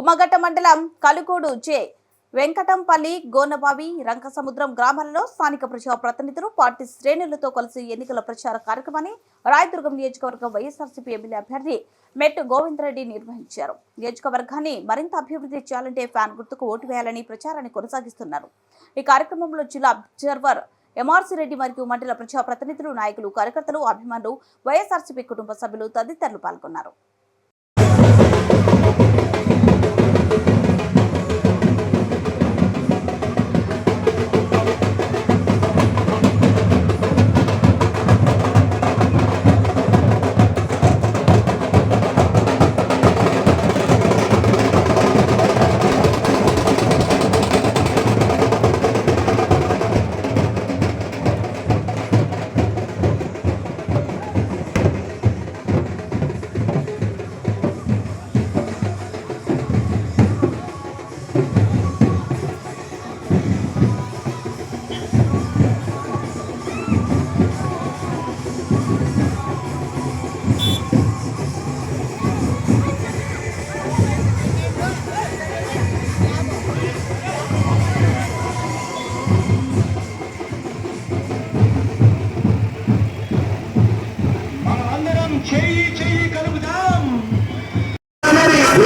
కుమ్మగట్ట మండలం కలుగోడు జె వెంకటంపల్లి, గోనబావి, రంగసముద్రం గ్రామాలలో స్థానిక ప్రజాప్రతినిధులు, పార్టీ శ్రేణులతో కలిసి ఎన్నికల ప్రచార కార్యక్రమాన్ని రాయదుర్గం నియోజకవర్గం వైఎస్ఆర్సీపీ ఎమ్మెల్యే అభ్యర్థి మెట్టు గోవిందరెడ్డి నిర్వహించారు. నియోజకవర్గాన్ని మరింత అభివృద్ధి చేయాలంటే ఫ్యాన్ గుర్తుకు ఓటు వేయాలని ప్రచారాన్ని కొనసాగిస్తున్నారు. ఈ కార్యక్రమంలో జిల్లా అబ్జర్వర్ ఎంఆర్సీ రెడ్డి మరియు మండల ప్రజాప్రతినిధులు, నాయకులు, కార్యకర్తలు, అభిమానులు, వైఎస్ఆర్సీపీ కుటుంబ సభ్యులు తదితరులు పాల్గొన్నారు.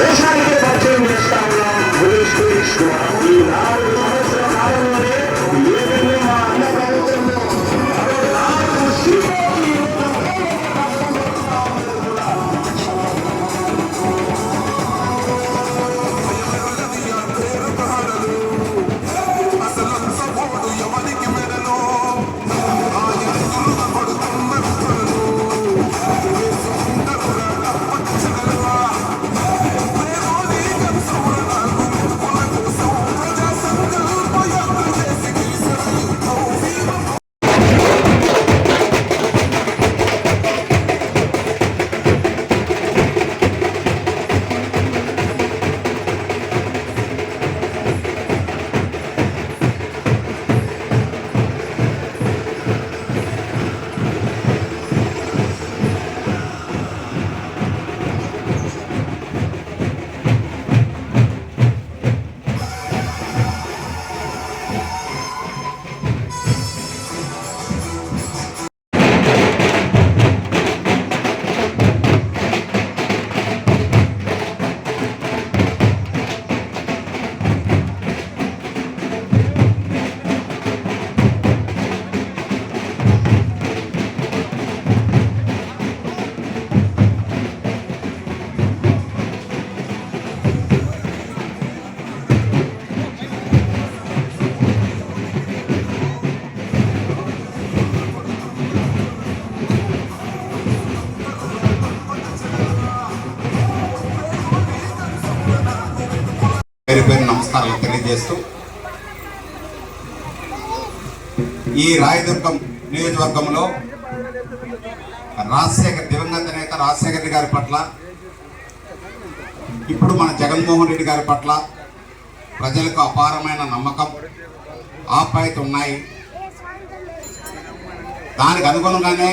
దేశానికి పరిచయం చేస్తా ఉన్నాం. ఈ 4 సంవత్సరాల కాలంలోనే ఏదైనా మా అన్న ప్రభుత్వంలో 4 సీట్లు పేరు నమస్కారాలు తెలియజేస్తూ ఈ రాయదుర్గం నియోజకవర్గంలో దివంగత నేత రాజశేఖర రెడ్డి గారి పట్ల, ఇప్పుడు మన జగన్మోహన్ రెడ్డి గారి పట్ల ప్రజలకు అపారమైన నమ్మకం, ఆప్యాయత ఉన్నాయి. దానికి అనుగుణంగానే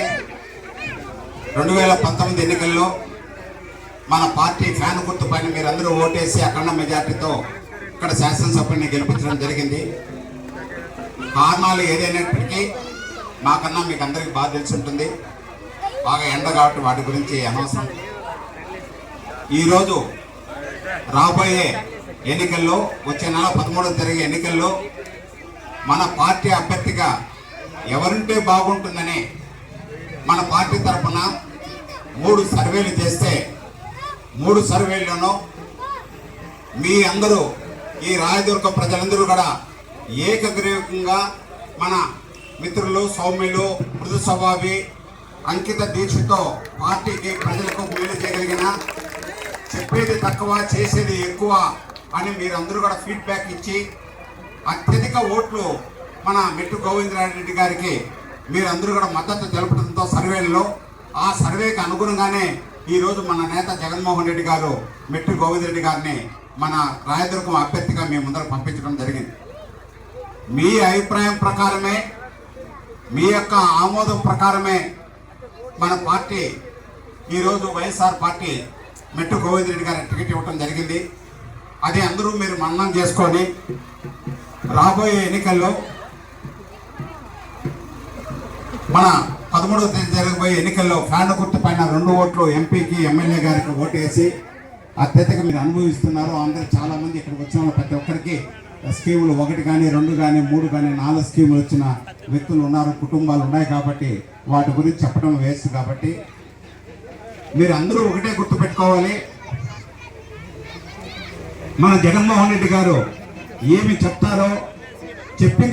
2019 ఎన్నికల్లో మన పార్టీ ఫ్యాన్ గుర్తు పైన మీరందరూ ఓటేసి అఖండ మెజార్టీతో ఇక్కడ శాసనసభ్యుని గెలిపించడం జరిగింది. కారణాలు ఏదైనప్పటికీ మాకన్నా మీకు అందరికీ బాగా తెలిసి ఉంటుంది. బాగా ఎండ కాబట్టి వాటి గురించి అనవసరం. ఈరోజు రాబోయే ఎన్నికల్లో, వచ్చే నెల 13వ జరిగే ఎన్నికల్లో మన పార్టీ అభ్యర్థిగా ఎవరుంటే బాగుంటుందని మన పార్టీ తరఫున 3 సర్వేలు చేస్తే 3 సర్వేల్లోనూ మీ అందరూ, ఈ రాయదుర్గం ప్రజలందరూ కూడా ఏకగ్రీవంగా మన మిత్రులు, సౌమ్యులు, మృదు స్వభావి, అంకిత దీక్షతో పార్టీకి, ప్రజలకు మేలు చేయగలిగిన, చెప్పేది తక్కువ చేసేది ఎక్కువ అని మీరందరూ కూడా ఫీడ్బ్యాక్ ఇచ్చి అత్యధిక ఓట్లు మన మెట్టు గోవిందరెడ్డి గారికి మీరందరూ కూడా మద్దతు తెలపడంతో సర్వేల్లో, ఆ సర్వేకి అనుగుణంగానే ఈరోజు మన నేత జగన్మోహన్ రెడ్డి గారు మెట్టు గోవిందరెడ్డి గారిని మన రాయదుర్గం అభ్యర్థిగా మీ ముందర పంపించడం జరిగింది. మీ అభిప్రాయం ప్రకారమే, మీ యొక్క ఆమోదం ప్రకారమే మన పార్టీ ఈరోజు వైఎస్ఆర్ పార్టీ మెట్టు గోవిందరెడ్డి గారికి టికెట్ ఇవ్వడం జరిగింది. అది అందరూ మీరు మననం చేసుకొని రాబోయే ఎన్నికల్లో మన 13వ తేదీ జరగబోయే ఎన్నికల్లో ఫ్యాన్ గుర్తు పైన 2 ఓట్లు ఎంపీకి ఎమ్మెల్యే గారికి ఓటు వేసి అత్యధిక మీరు అనుభవిస్తున్నారు. అందరూ చాలా మంది ఇక్కడికి వచ్చిన ప్రతి ఒక్కరికి స్కీములు 1 కానీ 2 కానీ 3 కానీ 4 స్కీములు వచ్చిన వ్యక్తులు ఉన్నారు, కుటుంబాలు ఉన్నాయి. కాబట్టి వాటి గురించి చెప్పడం వేస్ట్. కాబట్టి మీరు అందరూ ఒకటే గుర్తుపెట్టుకోవాలి, మన జగన్మోహన్ రెడ్డి గారు ఏమి చెప్తారో చెప్పింది